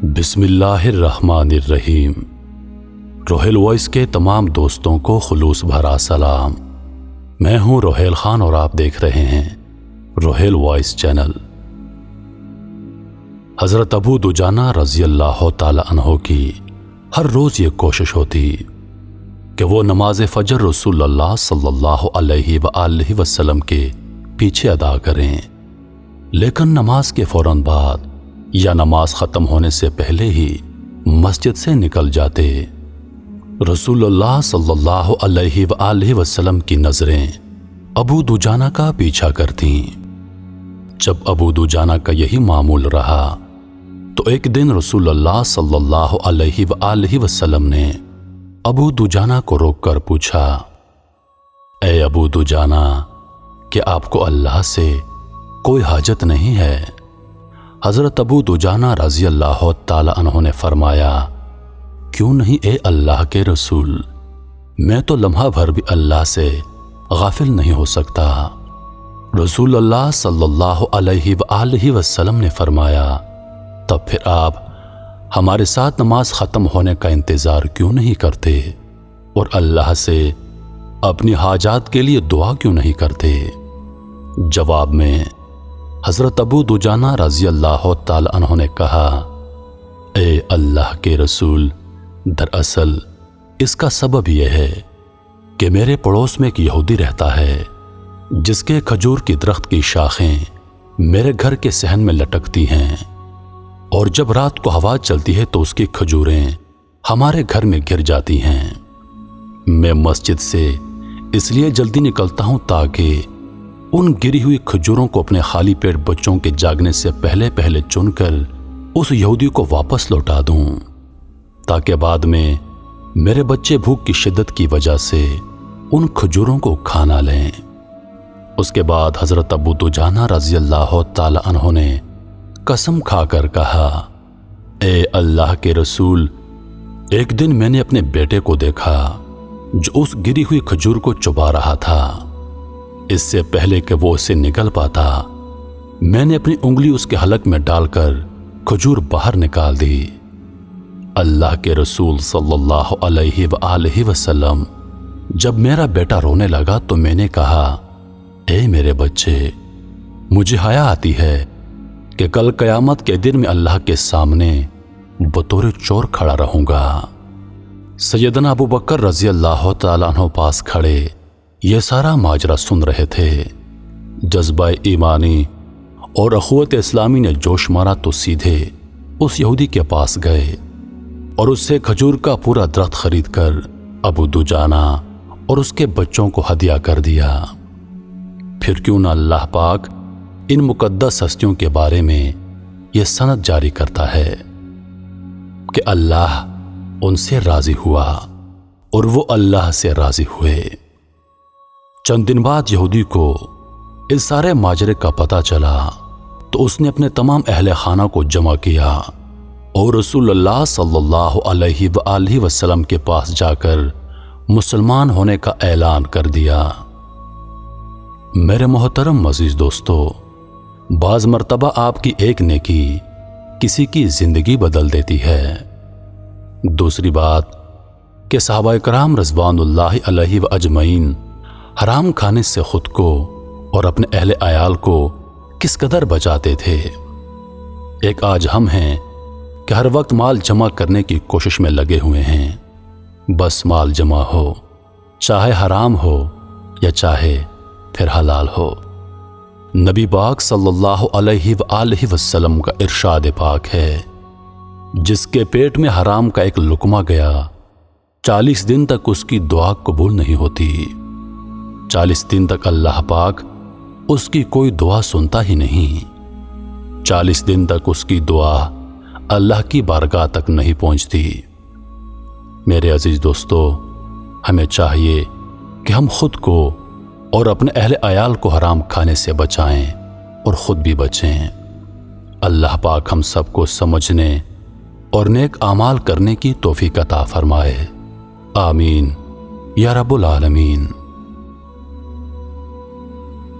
بسم اللہ الرحمن الرحیم۔ روہیل وائس کے تمام دوستوں کو خلوص بھرا سلام۔ میں ہوں روہیل خان اور آپ دیکھ رہے ہیں روہیل وائس چینل۔ حضرت ابو دجانہ رضی اللہ تعالی عنہ کی ہر روز یہ کوشش ہوتی کہ وہ نماز فجر رسول اللہ صلی اللہ علیہ وآلہ وسلم کے پیچھے ادا کریں، لیکن نماز کے فوراً بعد یا نماز ختم ہونے سے پہلے ہی مسجد سے نکل جاتے۔ رسول اللہ صلی اللہ علیہ وآلہ وسلم کی نظریں ابو دجانہ کا پیچھا کرتیں۔ جب ابو دجانہ کا یہی معمول رہا تو ایک دن رسول اللہ صلی اللہ علیہ وآلہ وسلم نے ابو دجانہ کو روک کر پوچھا، اے ابو دجانہ، کیا آپ کو اللہ سے کوئی حاجت نہیں ہے؟ حضرت ابو دجانہ رضی اللہ تعالی عنہ نے فرمایا، کیوں نہیں اے اللہ کے رسول، میں تو لمحہ بھر بھی اللہ سے غافل نہیں ہو سکتا۔ رسول اللہ صلی اللہ علیہ وآلہ وسلم نے فرمایا، تب پھر آپ ہمارے ساتھ نماز ختم ہونے کا انتظار کیوں نہیں کرتے اور اللہ سے اپنی حاجات کے لیے دعا کیوں نہیں کرتے؟ جواب میں حضرت ابو دجانہ رضی اللہ تعالی عنہ نے کہا، اے اللہ کے رسول، دراصل اس کا سبب یہ ہے کہ میرے پڑوس میں ایک یہودی رہتا ہے جس کے کھجور کی درخت کی شاخیں میرے گھر کے صحن میں لٹکتی ہیں، اور جب رات کو ہوا چلتی ہے تو اس کی کھجوریں ہمارے گھر میں گر جاتی ہیں۔ میں مسجد سے اس لیے جلدی نکلتا ہوں تاکہ ان گری ہوئی کھجوروں کو اپنے خالی پیٹ بچوں کے جاگنے سے پہلے چن کر اس یہودی کو واپس لوٹا دوں، تاکہ بعد میں میرے بچے بھوک کی شدت کی وجہ سے ان کھجوروں کو کھانا لیں۔ اس کے بعد حضرت ابو دجانہ رضی اللہ تعالی عنہ نے قسم کھا کر کہا، اے اللہ کے رسول، ایک دن میں نے اپنے بیٹے کو دیکھا جو اس گری ہوئی کھجور کو چبا رہا تھا۔ اس سے پہلے کہ وہ اسے نگل پاتا، میں نے اپنی انگلی اس کے حلق میں ڈال کر کھجور باہر نکال دی۔ اللہ کے رسول صلی اللہ علیہ وآلہ وسلم، جب میرا بیٹا رونے لگا تو میں نے کہا، اے میرے بچے، مجھے حیا آتی ہے کہ کل قیامت کے دن میں اللہ کے سامنے بطور چور کھڑا رہوں گا۔ سیدنا ابو بکر رضی اللہ تعالیٰ عنہ پاس کھڑے یہ سارا ماجرا سن رہے تھے۔ جذبہ ایمانی اور اخوت اسلامی نے جوش مارا تو سیدھے اس یہودی کے پاس گئے اور اس سے کھجور کا پورا درخت خرید کر ابو دجانہ اور اس کے بچوں کو ہدیہ کر دیا۔ پھر کیوں نہ اللہ پاک ان مقدس ہستیوں کے بارے میں یہ سند جاری کرتا ہے کہ اللہ ان سے راضی ہوا اور وہ اللہ سے راضی ہوئے۔ چند دن بعد یہودی کو اس سارے ماجرے کا پتہ چلا تو اس نے اپنے تمام اہل خانہ کو جمع کیا اور رسول اللہ صلی اللہ علیہ وآلہ وسلم کے پاس جا کر مسلمان ہونے کا اعلان کر دیا۔ میرے محترم عزیز دوستو، بعض مرتبہ آپ کی ایک نیکی کسی کی زندگی بدل دیتی ہے۔ دوسری بات کہ صحابہ کرام رضوان اللہ علیہ اجمعین حرام کھانے سے خود کو اور اپنے اہل عیال کو کس قدر بچاتے تھے۔ ایک آج ہم ہیں کہ ہر وقت مال جمع کرنے کی کوشش میں لگے ہوئے ہیں، بس مال جمع ہو، چاہے حرام ہو یا چاہے پھر حلال ہو۔ نبی پاک صلی اللہ علیہ وآلہ وسلم کا ارشاد پاک ہے، جس کے پیٹ میں حرام کا ایک لقمہ گیا 40 دن تک اس کی دعا قبول نہیں ہوتی۔ 40 دن تک اللہ پاک اس کی کوئی دعا سنتا ہی نہیں۔ 40 دن تک اس کی دعا اللہ کی بارگاہ تک نہیں پہنچتی۔ میرے عزیز دوستو، ہمیں چاہیے کہ ہم خود کو اور اپنے اہل عیال کو حرام کھانے سے بچائیں اور خود بھی بچیں۔ اللہ پاک ہم سب کو سمجھنے اور نیک اعمال کرنے کی توفیق عطا فرمائے۔ آمین یا رب العالمین۔